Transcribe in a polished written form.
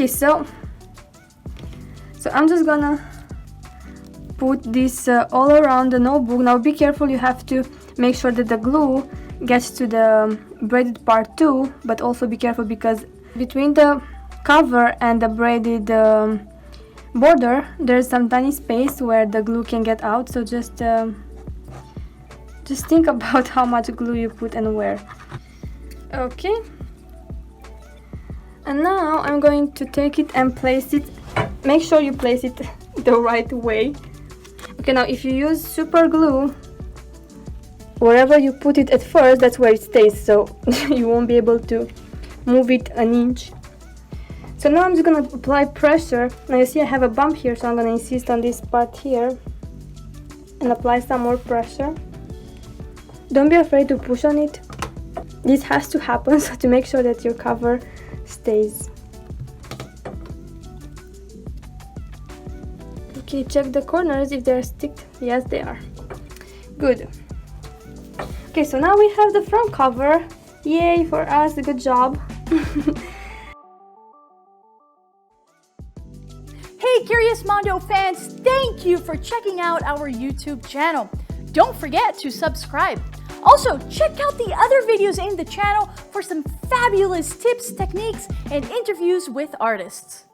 Okay, so I'm just gonna put this all around the notebook. Now be careful, you have to make sure that the glue gets to the braided part too, but also be careful because between the cover and the braided border there's some tiny space where the glue can get out, so just think about how much glue you put and where. Okay, and now I'm going to take it and place it. Make sure you place it the right way. Okay, now if you use super glue, wherever you put it at first, that's where it stays, so you won't be able to move it an inch. So now I'm just gonna apply pressure. Now you see I have a bump here, so I'm gonna insist on this part here and apply some more pressure. Don't be afraid to push on it. This has to happen so to make sure that your cover stays. Okay, check the corners if they're sticked. Yes, they are. Good. Okay, so now we have the front cover. Yay for us, good job. Hey Curious Mondo fans, thank you for checking out our YouTube channel. Don't forget to subscribe. Also, check out the other videos in the channel for some fabulous tips, techniques, and interviews with artists.